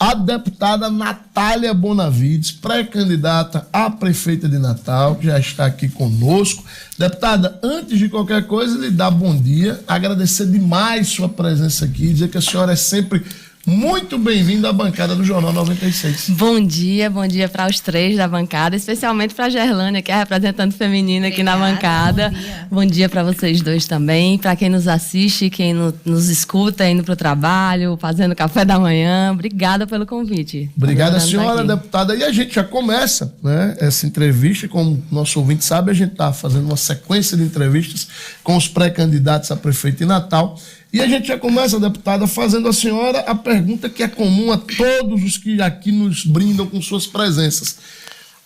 A deputada Natália Bonavides, pré-candidata a prefeita de Natal, que já está aqui conosco. Deputada, antes de qualquer coisa, lhe dar bom dia, agradecer demais sua presença aqui, dizer que a senhora é sempre muito bem-vinda à bancada do Jornal 96. Bom dia para os três da bancada, especialmente para a Gerlânia, que é a representante feminina aqui na bancada. Bom dia para vocês dois também, para quem nos assiste, quem nos escuta, indo para o trabalho, fazendo café da manhã. Obrigada pelo convite. Obrigada, senhora deputada. E a gente já começa, né, essa entrevista, como o nosso ouvinte sabe, a gente está fazendo uma sequência de entrevistas com os pré-candidatos a prefeito em Natal. E a gente já começa, deputada, fazendo à senhora a pergunta que é comum a todos os que aqui nos brindam com suas presenças.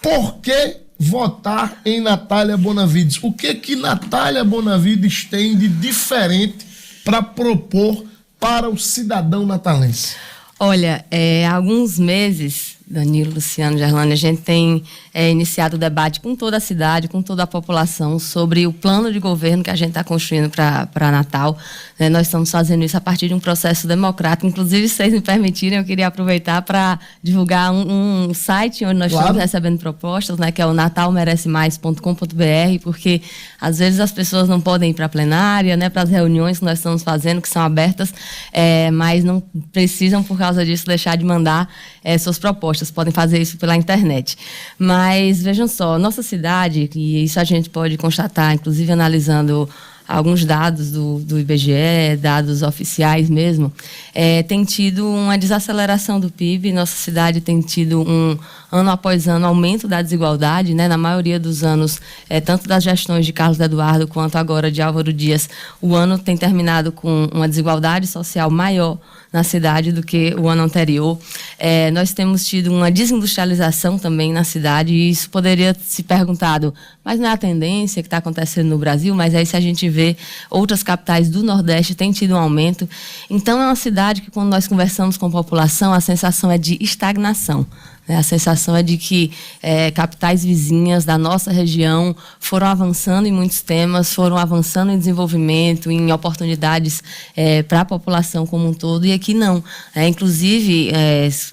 Por que votar em Natália Bonavides? O que Natália Bonavides tem de diferente para propor para o cidadão natalense? Olha, há alguns meses, Danilo, Luciano, Gerlânia, a gente tem iniciado o debate com toda a cidade, com toda a população, sobre o plano de governo que a gente está construindo para Natal. Nós estamos fazendo isso a partir de um processo democrático. Inclusive, se vocês me permitirem, eu queria aproveitar para divulgar um site onde nós estamos recebendo propostas, né, que é o natalmerecemais.com.br, porque às vezes as pessoas não podem ir para a plenária, né, para as reuniões que nós estamos fazendo, que são abertas, mas não precisam, por causa disso, deixar de mandar suas propostas. Podem fazer isso pela internet. Mas, vejam só, nossa cidade, e isso a gente pode constatar, inclusive analisando alguns dados do IBGE, dados oficiais mesmo, tem tido uma desaceleração do PIB. Nossa cidade tem tido ano após ano, aumento da desigualdade, né? Na maioria dos anos, tanto das gestões de Carlos Eduardo quanto agora de Álvaro Dias, o ano tem terminado com uma desigualdade social maior na cidade do que o ano anterior. Nós temos tido uma desindustrialização também na cidade, e isso poderia se perguntado, mas não é a tendência que está acontecendo no Brasil? Mas aí, se a gente vê, outras capitais do Nordeste têm tido um aumento. Então, é uma cidade que, quando nós conversamos com a população, a sensação é de estagnação. A sensação é de que capitais vizinhas da nossa região foram avançando em muitos temas, foram avançando em desenvolvimento, em oportunidades para a população como um todo, e aqui não. Inclusive,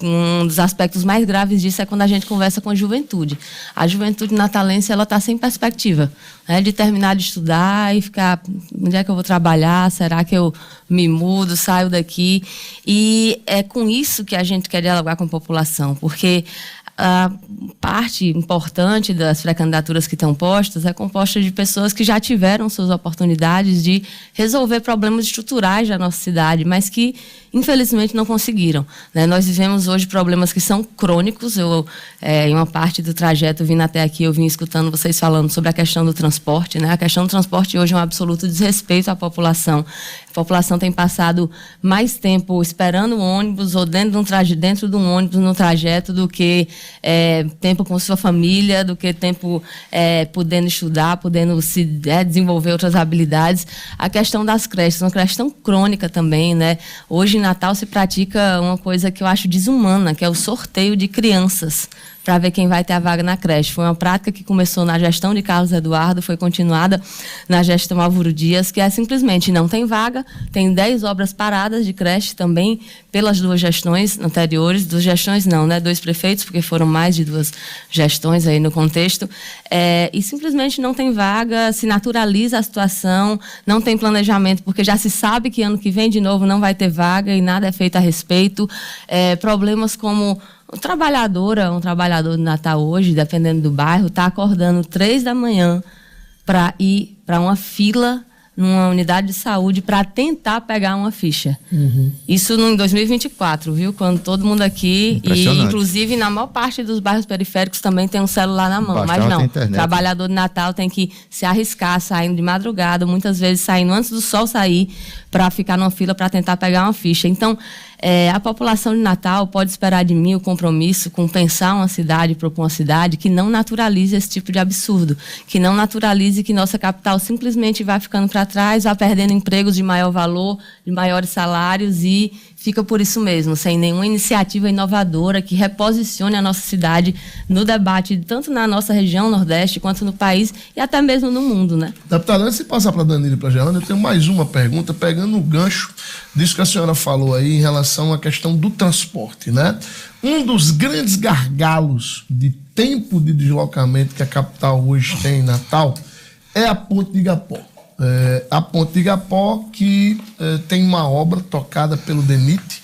um dos aspectos mais graves disso é quando a gente conversa com a juventude. A juventude natalense está sem perspectiva, de terminar de estudar e ficar, onde é que eu vou trabalhar? Será que eu me mudo, saio daqui? E é com isso que a gente quer dialogar com a população, porque a parte importante das pré-candidaturas que estão postas é composta de pessoas que já tiveram suas oportunidades de resolver problemas estruturais da nossa cidade, mas que, infelizmente, não conseguiram, né? Nós vivemos hoje problemas que são crônicos. Em uma parte do trajeto, vindo até aqui, eu vim escutando vocês falando sobre a questão do transporte, né? A questão do transporte hoje é um absoluto desrespeito à população. A população tem passado mais tempo esperando o ônibus ou dentro de um ônibus no trajeto do que tempo com sua família, do que tempo podendo estudar, podendo se desenvolver outras habilidades. A questão das creches é uma questão crônica também, né? Hoje, em Natal, se pratica uma coisa que eu acho desumana, que é o sorteio de crianças para ver quem vai ter a vaga na creche. Foi uma prática que começou na gestão de Carlos Eduardo, foi continuada na gestão Álvaro Dias, que é simplesmente não tem vaga, tem 10 obras paradas de creche também pelas duas gestões anteriores, duas gestões não, né? 2 prefeitos, porque foram mais de 2 gestões aí no contexto, e simplesmente não tem vaga, se naturaliza a situação, não tem planejamento, porque já se sabe que ano que vem, de novo, não vai ter vaga e nada é feito a respeito. Problemas como um trabalhador de Natal hoje, dependendo do bairro, está acordando 3 da manhã para ir para uma fila numa unidade de saúde para tentar pegar uma ficha. Isso em 2024, viu? Quando todo mundo aqui, e inclusive na maior parte dos bairros periféricos também tem um celular na mão, mas não. O trabalhador de Natal tem que se arriscar, saindo de madrugada, muitas vezes saindo antes do sol sair, para ficar numa fila para tentar pegar uma ficha. Então, a população de Natal pode esperar de mim o compromisso com pensar uma cidade, propor uma cidade que não naturalize esse tipo de absurdo, que não naturalize que nossa capital simplesmente vai ficando para trás, vai perdendo empregos de maior valor, de maiores salários, e fica por isso mesmo, sem nenhuma iniciativa inovadora que reposicione a nossa cidade no debate, tanto na nossa região Nordeste, quanto no país e até mesmo no mundo, né? Deputada, antes de passar para a Danilo e para a Gerlânia, eu tenho mais uma pergunta, pegando o gancho disso que a senhora falou aí em relação relação à questão do transporte, né? Um dos grandes gargalos de tempo de deslocamento que a capital hoje tem em Natal é a Ponte de Igapó. A Ponte de Igapó que tem uma obra tocada pelo DENIT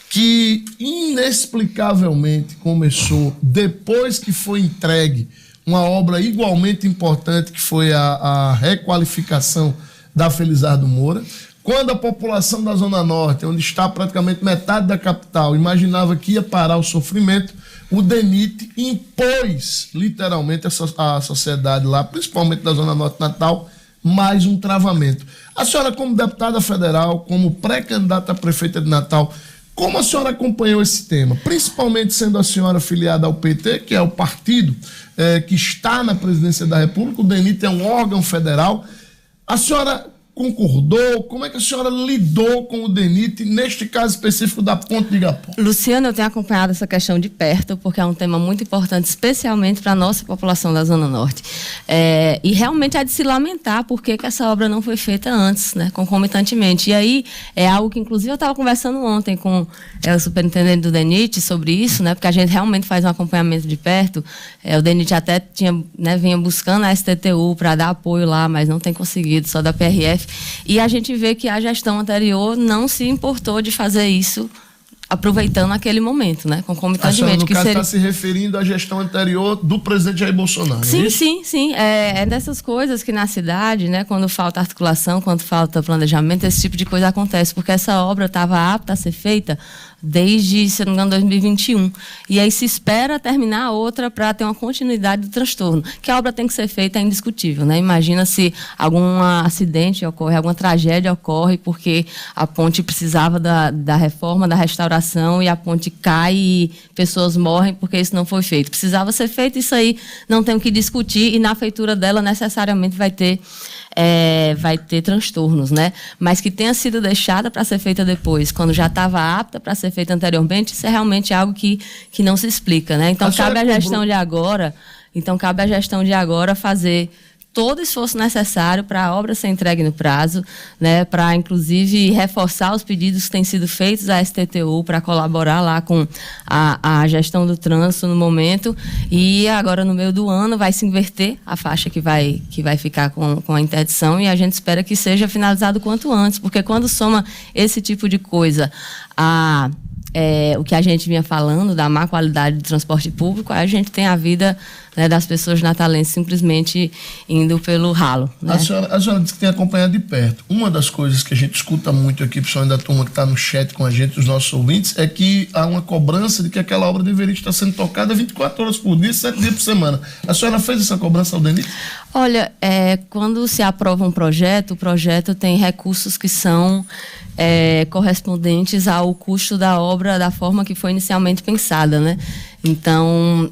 que inexplicavelmente começou depois que foi entregue uma obra igualmente importante que foi a requalificação da Felizardo Moura. Quando a população da Zona Norte, onde está praticamente metade da capital, imaginava que ia parar o sofrimento, o DENIT impôs literalmente a sociedade lá, principalmente da Zona Norte de Natal, mais um travamento. A senhora, como deputada federal, como pré-candidata a prefeita de Natal, como a senhora acompanhou esse tema? Principalmente sendo a senhora filiada ao PT, que é o partido que está na presidência da República, o DENIT é um órgão federal. A senhora concordou? Como é que a senhora lidou com o DENIT, neste caso específico da Ponte de Igapó? Luciano, eu tenho acompanhado essa questão de perto, porque é um tema muito importante, especialmente para a nossa população da Zona Norte. E realmente é de se lamentar porque que essa obra não foi feita antes, né, concomitantemente. E aí é algo que, inclusive, eu estava conversando ontem com o superintendente do DENIT sobre isso, né, porque a gente realmente faz um acompanhamento de perto. O DENIT até vinha buscando a STTU para dar apoio lá, mas não tem conseguido, só da PRF. E a gente vê que a gestão anterior não se importou de fazer isso aproveitando aquele momento, né? Concomitantemente. A senhora, no caso, está se referindo à gestão anterior do presidente Jair Bolsonaro. Sim, sim. É dessas coisas que na cidade, né, quando falta articulação, quando falta planejamento, esse tipo de coisa acontece, porque essa obra estava apta a ser feita desde, se não me engano, 2021. E aí se espera terminar a outra para ter uma continuidade do transtorno. Que a obra tem que ser feita é indiscutível, né? Imagina se algum acidente ocorre, alguma tragédia ocorre porque a ponte precisava da reforma, da restauração e a ponte cai e pessoas morrem porque isso não foi feito. Precisava ser feito, isso aí não tem o que discutir e na feitura dela necessariamente vai ter transtornos, né? Mas que tenha sido deixada para ser feita depois, quando já estava apta para ser feita anteriormente, isso é realmente algo que não se explica, né? Então cabe à gestão de agora fazer todo o esforço necessário para a obra ser entregue no prazo, né, para, inclusive, reforçar os pedidos que têm sido feitos à STTU para colaborar lá com a gestão do trânsito no momento. E agora, no meio do ano, vai se inverter a faixa que vai ficar com a interdição e a gente espera que seja finalizado quanto antes, porque quando soma esse tipo de coisa o que a gente vinha falando da má qualidade do transporte público, a gente tem a vida, né, das pessoas natalenses simplesmente indo pelo ralo, né? A senhora disse que tem acompanhado de perto. Uma das coisas que a gente escuta muito aqui, principalmente da turma que está no chat com a gente, os nossos ouvintes, é que há uma cobrança de que aquela obra deveria estar sendo tocada 24 horas por dia, 7 dias por semana. A senhora fez essa cobrança ao DENIT? Olha, quando se aprova um projeto, o projeto tem recursos que são correspondentes ao custo da obra da forma que foi inicialmente pensada, né? Então,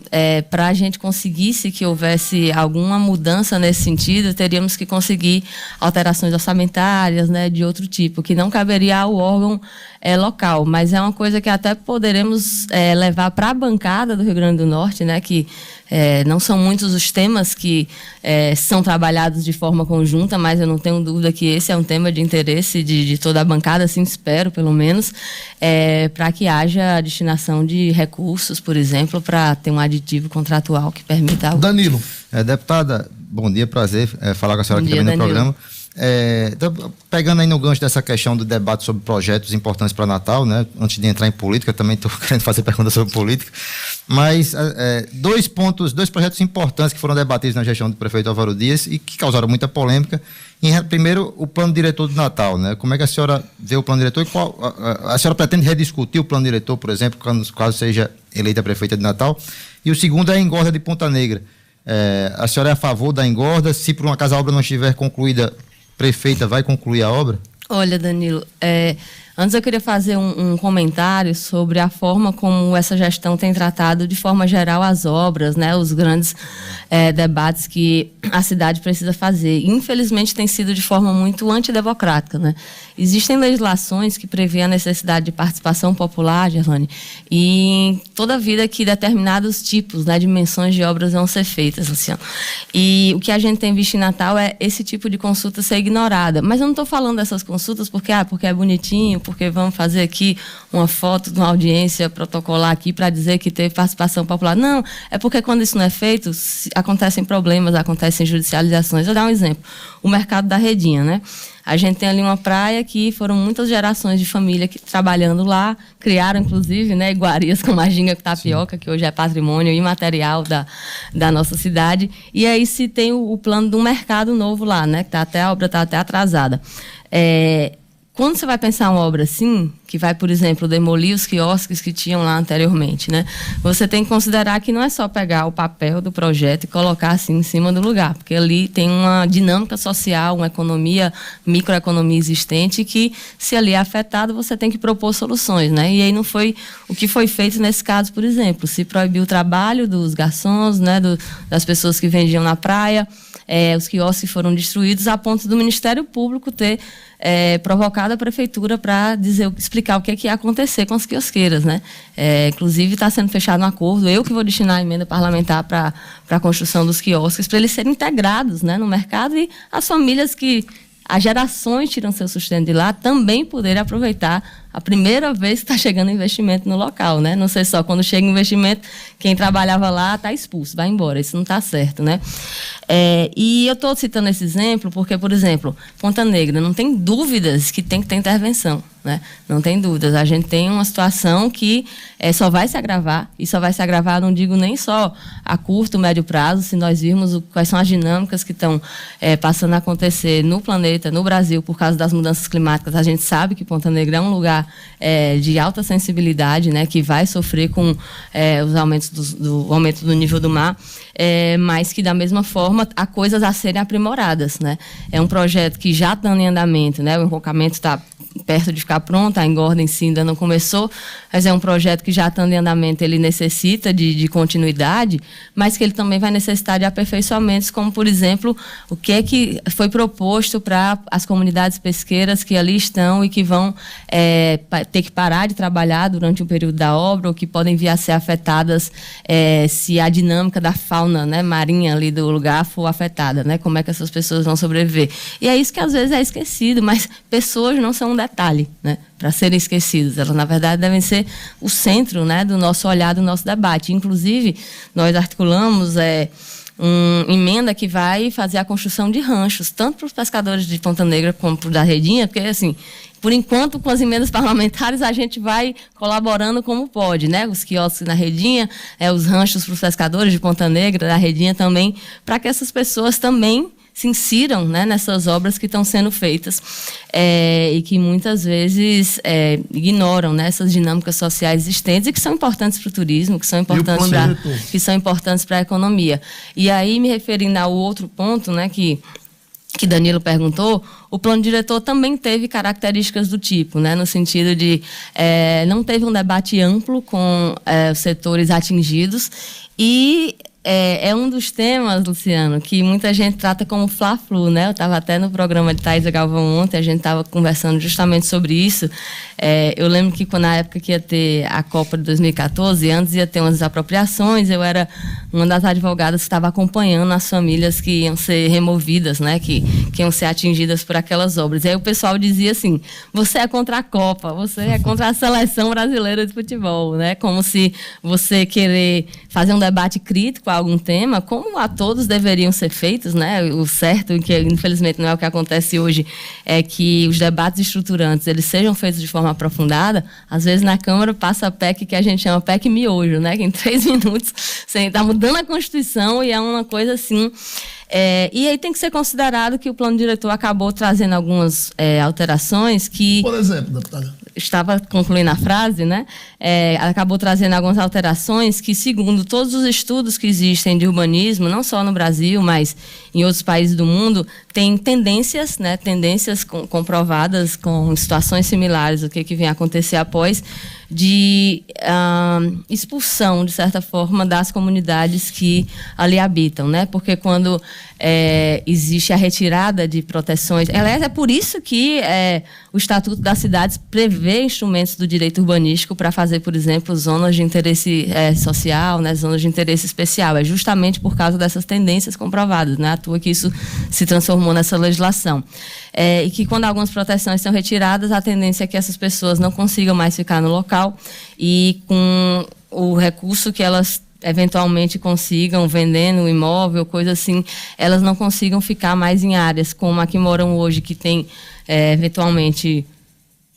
para a gente conseguisse que houvesse alguma mudança nesse sentido, teríamos que conseguir alterações orçamentárias, né, de outro tipo, que não caberia ao órgão local, mas é uma coisa que até poderemos levar para a bancada do Rio Grande do Norte, né, que não são muitos os temas que são trabalhados de forma conjunta, mas eu não tenho dúvida que esse é um tema de interesse de toda a bancada, assim espero, pelo menos, para que haja a destinação de recursos, por exemplo, para ter um aditivo contratual que permita... Danilo. Deputada, bom dia, prazer falar com a senhora bom aqui dia, também no Danilo. programa. Então, pegando aí no gancho dessa questão do debate sobre projetos importantes para Natal, né? Antes de entrar em política, também estou querendo fazer perguntas sobre política, mas dois projetos importantes que foram debatidos na gestão do prefeito Álvaro Dias e que causaram muita polêmica. Primeiro, o plano diretor do Natal, né? Como é que a senhora vê o plano diretor e qual a senhora pretende rediscutir o plano diretor, por exemplo, caso seja eleita prefeita de Natal? E o segundo é a engorda de Ponta Negra. A senhora é a favor da engorda? Se por um acaso a obra não estiver concluída, prefeita vai concluir a obra? Olha, Danilo, antes eu queria fazer um comentário sobre a forma como essa gestão tem tratado de forma geral as obras, né, os grandes debates que a cidade precisa fazer. Infelizmente tem sido de forma muito antidemocrática, né? Existem legislações que prevêem a necessidade de participação popular, Gerlane, e toda a vida que determinados tipos, né, dimensões de obras vão ser feitas, Luciano. E o que a gente tem visto em Natal é esse tipo de consulta ser ignorada. Mas eu não estou falando dessas consultas porque é bonitinho, porque vamos fazer aqui uma foto de uma audiência protocolar aqui para dizer que teve participação popular. Não, é porque quando isso não é feito, acontecem problemas, acontecem judicializações. Vou dar um exemplo. O mercado da Redinha, né? A gente tem ali uma praia que foram muitas gerações de família trabalhando lá, criaram, inclusive, né, iguarias com ginga com tapioca, que hoje é patrimônio imaterial da nossa cidade. E aí se tem o plano de um mercado novo lá, né, que a obra está até atrasada. Quando você vai pensar uma obra assim, que vai, por exemplo, demolir os quiosques que tinham lá anteriormente, né? Você tem que considerar que não é só pegar o papel do projeto e colocar assim em cima do lugar, porque ali tem uma dinâmica social, uma economia, microeconomia existente que, se ali é afetado, você tem que propor soluções, né? E aí não foi o que foi feito nesse caso, por exemplo. Se proibiu o trabalho dos garçons, né? Das pessoas que vendiam na praia, os quiosques foram destruídos a ponto do Ministério Público ter provocado a prefeitura para explicar o que ia acontecer com as quiosqueiras, né? Inclusive está sendo fechado um acordo, eu que vou destinar a emenda parlamentar para a construção dos quiosques, para eles serem integrados, né, no mercado, e as famílias que há gerações tiram seu sustento de lá também poderem aproveitar a primeira vez que está chegando investimento no local, né? Não sei só, quando chega investimento, quem trabalhava lá está expulso, vai embora, isso não está certo, né? E eu estou citando esse exemplo porque, por exemplo, Ponta Negra, não tem dúvidas que tem que ter intervenção, né? Não tem dúvidas. A gente tem uma situação que só vai se agravar, e só vai se agravar, não digo nem só a curto, médio prazo, se nós virmos quais são as dinâmicas que estão passando a acontecer no planeta, no Brasil, por causa das mudanças climáticas. A gente sabe que Ponta Negra é um lugar de alta sensibilidade, né, que vai sofrer com os aumentos do aumento do nível do mar, mas que, da mesma forma, há coisas a serem aprimoradas, né? É um projeto que já está em andamento, né? O enrocamento está perto de ficar pronto, a engorda em si ainda não começou, mas é um projeto que já estando em andamento, ele necessita de continuidade, mas que ele também vai necessitar de aperfeiçoamentos, como, por exemplo, o que foi proposto para as comunidades pesqueiras que ali estão e que vão ter que parar de trabalhar durante o período da obra, ou que podem vir a ser afetadas se a dinâmica da fauna, né, marinha ali do lugar for afetada, né? Como é que essas pessoas vão sobreviver? E é isso que às vezes é esquecido, mas pessoas não são um detalhe, né, para serem esquecidas. Elas, na verdade, devem ser o centro, né, do nosso olhar, do nosso debate. Inclusive, nós articulamos uma emenda que vai fazer a construção de ranchos, tanto para os pescadores de Ponta Negra como para o da Redinha, porque, assim, por enquanto, com as emendas parlamentares, a gente vai colaborando como pode, né? Os quiosques na Redinha, os ranchos para os pescadores de Ponta Negra, da Redinha também, para que essas pessoas também se insiram, né, nessas obras que estão sendo feitas e que muitas vezes ignoram, né, essas dinâmicas sociais existentes e que são importantes para o turismo, que são importantes para a economia. E aí, me referindo ao outro ponto, né, que Danilo perguntou, o plano diretor também teve características do tipo, né, no sentido de não teve um debate amplo com os setores atingidos e é um dos temas, Luciano, que muita gente trata como Fla-Flu, né? Eu estava até no programa de Thaisa Galvão ontem, a gente estava conversando justamente sobre isso. Eu lembro que na época que ia ter a Copa de 2014, antes ia ter umas desapropriações, eu era uma das advogadas que estava acompanhando as famílias que iam ser removidas, né? Que iam ser atingidas por aquelas obras. E aí o pessoal dizia assim, você é contra a Copa, você é contra a seleção brasileira de futebol, né? Como se você querer fazer um debate crítico a algum tema, como a todos deveriam ser feitos, né? O certo, que infelizmente não é o que acontece hoje, é que os debates estruturantes eles sejam feitos de forma aprofundada. Às vezes na Câmara passa a PEC que a gente chama PEC miojo, né? Que em 3 minutos você está mudando a Constituição e é uma coisa assim. E aí tem que ser considerado que o plano diretor acabou trazendo algumas alterações que... Por exemplo, deputada. Estava concluindo a frase, né? Acabou trazendo algumas alterações que, segundo todos os estudos que existem de urbanismo, não só no Brasil, mas em outros países do mundo, tem tendências, né? Tendências comprovadas com situações similares ao que vem a acontecer após, de expulsão, de certa forma, das comunidades que ali habitam, né? Porque quando existe a retirada de proteções... Aliás, é por isso que o Estatuto das Cidades prevê instrumentos do direito urbanístico para fazer, por exemplo, zonas de interesse social, né? Zonas de interesse especial. É justamente por causa dessas tendências comprovadas, né? À toa que isso se transformou transformou nessa legislação. E que quando algumas proteções são retiradas, a tendência é que essas pessoas não consigam mais ficar no local e com o recurso que elas eventualmente consigam, vendendo o imóvel, coisa assim, elas não consigam ficar mais em áreas como a que moram hoje, que tem eventualmente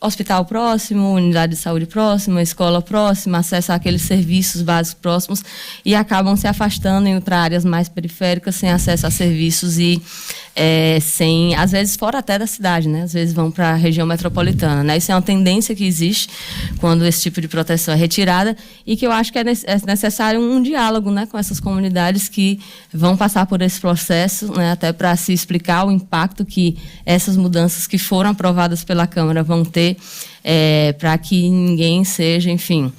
hospital próximo, unidade de saúde próxima, escola próxima, acesso àqueles serviços básicos próximos, e acabam se afastando, indo para áreas mais periféricas, sem acesso a serviços e sem, às vezes fora até da cidade, né? Às vezes vão para a região metropolitana, né? Isso é uma tendência que existe quando esse tipo de proteção é retirada e que eu acho que é necessário um diálogo, né, com essas comunidades que vão passar por esse processo, né, até para se explicar o impacto que essas mudanças que foram aprovadas pela Câmara vão ter, para que ninguém seja, enfim,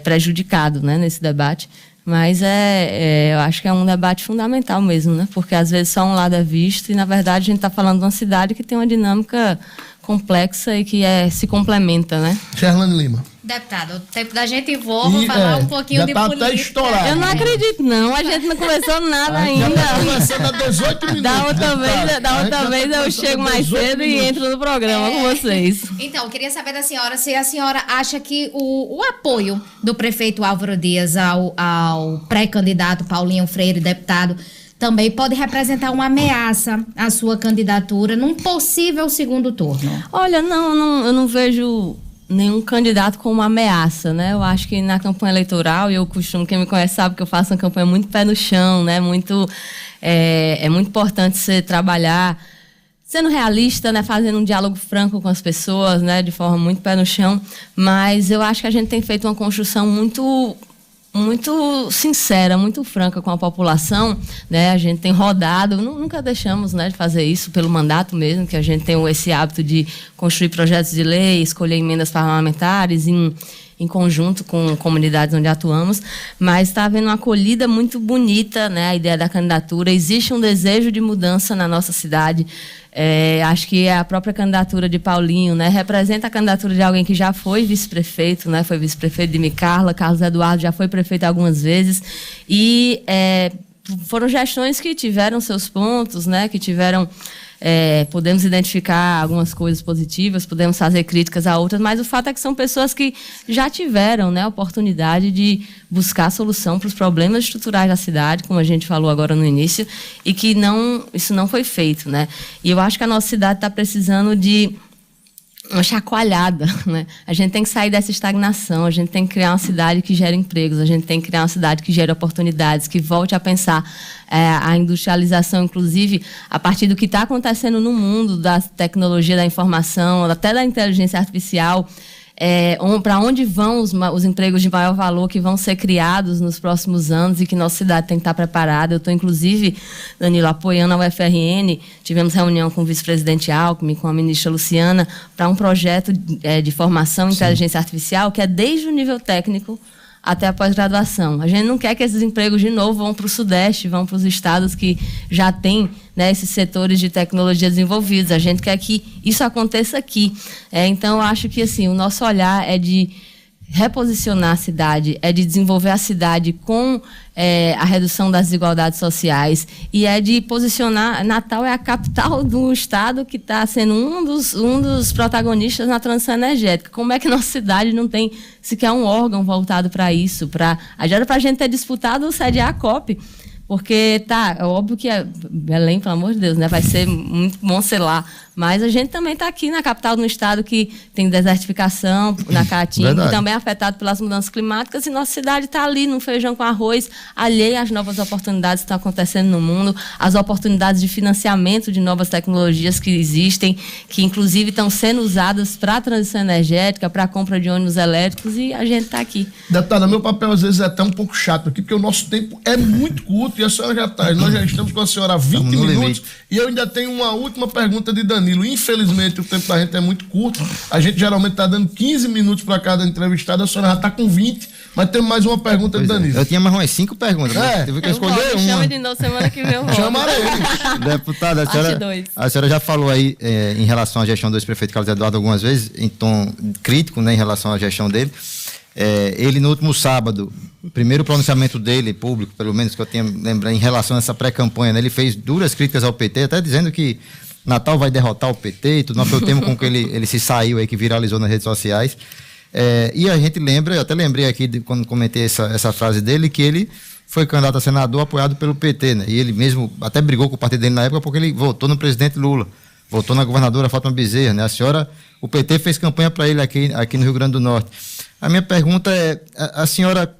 prejudicado, né, nesse debate. Mas eu acho que é um debate fundamental mesmo, né? Porque às vezes só um lado é visto e, na verdade, a gente está falando de uma cidade que tem uma dinâmica complexa e que se complementa, né? Gerlane Lima. Deputado, o tempo da gente voa, vou falar um pouquinho de política. Até estourado. Eu não acredito, não. A gente não começou nada ainda. Já está começando há 18 minutos. Da outra vez eu chego mais cedo e entro no programa com vocês. Então, eu queria saber da senhora se a senhora acha que o apoio do prefeito Álvaro Dias ao pré-candidato Paulinho Freire, deputado, também pode representar uma ameaça à sua candidatura num possível segundo turno. Olha, eu não vejo nenhum candidato como uma ameaça, né? Eu acho que na campanha eleitoral, quem me conhece sabe que eu faço uma campanha muito pé no chão, né? É muito importante você trabalhar sendo realista, né? Fazendo um diálogo franco com as pessoas, né? De forma muito pé no chão, mas eu acho que a gente tem feito uma construção muito sincera, muito franca com a população, né? A gente tem rodado, nunca deixamos, né, de fazer isso pelo mandato mesmo, que a gente tem esse hábito de construir projetos de lei, escolher emendas parlamentares em conjunto com comunidades onde atuamos, mas está havendo uma acolhida muito bonita, né, a ideia da candidatura. Existe um desejo de mudança na nossa cidade. Acho que a própria candidatura de Paulinho, né, representa a candidatura de alguém que já foi vice-prefeito, né, foi vice-prefeito de Micarla, Carlos Eduardo já foi prefeito algumas vezes, e foram gestões que tiveram seus pontos, né, que tiveram... podemos identificar algumas coisas positivas, podemos fazer críticas a outras, mas o fato é que são pessoas que já tiveram, né, a oportunidade de buscar solução para os problemas estruturais da cidade, como a gente falou agora no início, e que isso não foi feito, né? E eu acho que a nossa cidade está precisando de uma chacoalhada, né? A gente tem que sair dessa estagnação, a gente tem que criar uma cidade que gere empregos, a gente tem que criar uma cidade que gere oportunidades, que volte a pensar a industrialização, inclusive, a partir do que está acontecendo no mundo da tecnologia da informação, até da inteligência artificial, para onde vão os empregos de maior valor que vão ser criados nos próximos anos e que nossa cidade tem que estar preparada. Eu estou, inclusive, Danilo, apoiando a UFRN, tivemos reunião com o vice-presidente Alckmin, com a ministra Luciana, para um projeto de formação em inteligência artificial que é desde o nível técnico até a pós-graduação. A gente não quer que esses empregos, de novo, vão para o Sudeste, vão para os estados que já têm, né, esses setores de tecnologia desenvolvidos. A gente quer que isso aconteça aqui. Então, eu acho que assim, o nosso olhar é de reposicionar a cidade, é de desenvolver a cidade com a redução das desigualdades sociais e é de posicionar... Natal é a capital do estado que está sendo um dos protagonistas na transição energética. Como é que nossa cidade não tem sequer um órgão voltado para isso? Já era para a gente ter disputado sediar a COP, porque é óbvio que Belém, pelo amor de Deus, né, vai ser muito bom, sei lá, mas a gente também está aqui na capital de um estado que tem desertificação, na Caatinga, que também é afetado pelas mudanças climáticas, e nossa cidade está ali no feijão com arroz, alheia às novas oportunidades que estão acontecendo no mundo, as oportunidades de financiamento de novas tecnologias que existem, que inclusive estão sendo usadas para a transição energética, para a compra de ônibus elétricos, e a gente está aqui. Deputada, meu papel às vezes é até um pouco chato aqui, porque o nosso tempo é muito curto e a senhora nós já estamos com a senhora há 20 minutos e eu ainda tenho uma última pergunta de Danilo. Infelizmente, o tempo da gente é muito curto. A gente geralmente está dando 15 minutos para cada entrevistado, a senhora já está com 20, mas temos mais uma pergunta de Danilo. Eu tinha mais umas 5 perguntas, mas teve que escolher uma. Chama de novo semana que vem. Chamarei. Deputada, a senhora já falou aí em relação à gestão do ex-prefeito Carlos Eduardo algumas vezes, em tom crítico, né, em relação à gestão dele. Ele, no último sábado, primeiro pronunciamento dele, público, pelo menos que eu tenha lembrado, em relação a essa pré-campanha, né? Ele fez duras críticas ao PT, até dizendo que Natal vai derrotar o PT e tudo, não foi o termo com que ele se saiu aí, que viralizou nas redes sociais. E a gente lembra, eu até lembrei aqui, quando comentei essa frase dele, que ele foi candidato a senador apoiado pelo PT, né? E ele mesmo até brigou com o partido dele na época porque ele votou no presidente Lula, votou na governadora Fátima Bezerra, né? O PT fez campanha para ele aqui no Rio Grande do Norte. A minha pergunta é, a senhora,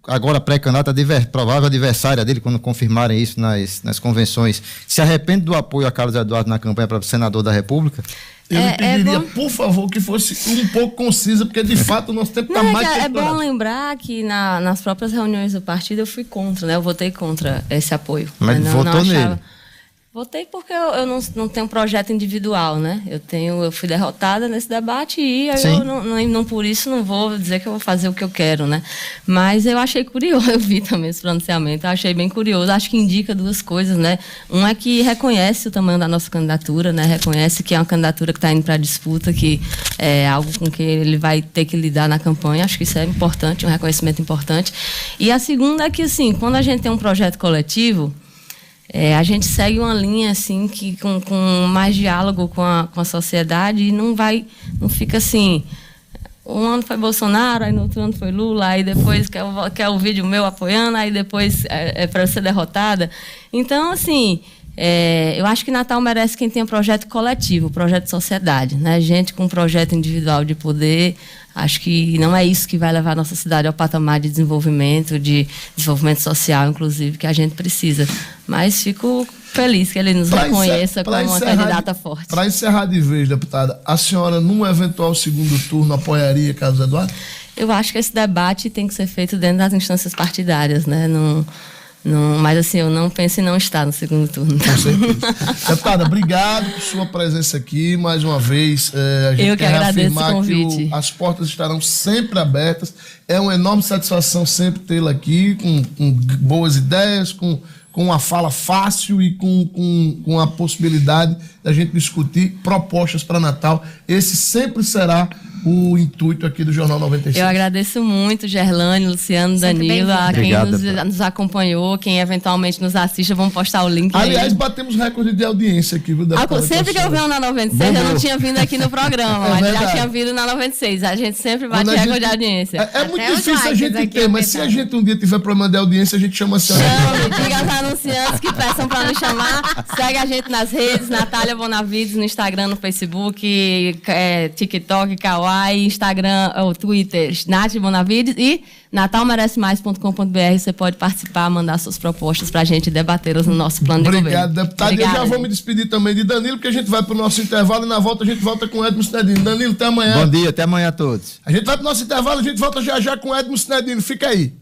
agora pré-candidata, provável adversária dele, quando confirmarem isso nas convenções, se arrepende do apoio a Carlos Eduardo na campanha para senador da República? Eu pediria, por favor, que fosse um pouco concisa, porque de fato o nosso tempo está mais que bom lembrar que nas próprias reuniões do partido eu fui contra, né? Eu votei contra esse apoio. Mas votou nele? Votei porque eu não tenho um projeto individual, né? Eu fui derrotada nesse debate e eu não por isso não vou dizer que eu vou fazer o que eu quero, né? Mas eu achei curioso, eu vi também esse pronunciamento, eu achei bem curioso, acho que indica duas coisas, né? Um é que reconhece o tamanho da nossa candidatura, né? Reconhece que é uma candidatura que está indo para a disputa, que é algo com que ele vai ter que lidar na campanha, acho que isso é importante, um reconhecimento importante. E a segunda é que, assim, quando a gente tem um projeto coletivo, a gente segue uma linha assim que com mais diálogo com a sociedade e não fica assim, um ano foi Bolsonaro, aí no outro ano foi Lula, aí depois quer o vídeo meu apoiando, aí depois é para ser derrotada. Então, assim, eu acho que Natal merece quem tem um projeto coletivo, projeto de sociedade, né? Gente com um projeto individual de poder, acho que não é isso que vai levar a nossa cidade ao patamar de desenvolvimento social, inclusive, que a gente precisa. Mas fico feliz que ele nos reconheça como uma candidata forte. Para encerrar de vez, deputada, a senhora, num eventual segundo turno, apoiaria Carlos Eduardo? Eu acho que esse debate tem que ser feito dentro das instâncias partidárias, né? Mas, assim, eu não penso em não estar no segundo turno. Com certeza. Deputada, obrigado por sua presença aqui. Mais uma vez, a gente quer reafirmar que as portas estarão sempre abertas. É uma enorme satisfação sempre tê-la aqui, com boas ideias, com uma fala fácil e com a possibilidade da gente discutir propostas para Natal. Esse sempre será o intuito aqui do Jornal 96. Eu agradeço muito, Gerlane, Luciano, Danilo, a quem nos acompanhou, quem eventualmente nos assiste, vamos postar o link. Aliás, batemos recorde de audiência aqui, viu? Sempre que eu venho na 96, eu não tinha vindo aqui no programa, mas já tinha vindo na 96. A gente sempre bate recorde de audiência. É muito difícil a gente ter, mas se a gente um dia tiver problema de audiência, a gente chama a senhora. Diga aos anunciantes que peçam para nos chamar. Segue a gente nas redes, Natália Bonavides, no Instagram, no Facebook, TikTok, Kawaii, Instagram, ou Twitter, Nath Bonavides, e natalmerecemais.com.br. Você pode participar, mandar suas propostas para a gente debatê-las no nosso plano de governo. Obrigado, deputado. Obrigada, eu já vou me despedir também de Danilo, porque a gente vai para o nosso intervalo e na volta a gente volta com Edmo Cinedino. Danilo, até amanhã. Bom dia, até amanhã a todos. A gente vai para o nosso intervalo, a gente volta já com Edmo Cinedino. Fica aí.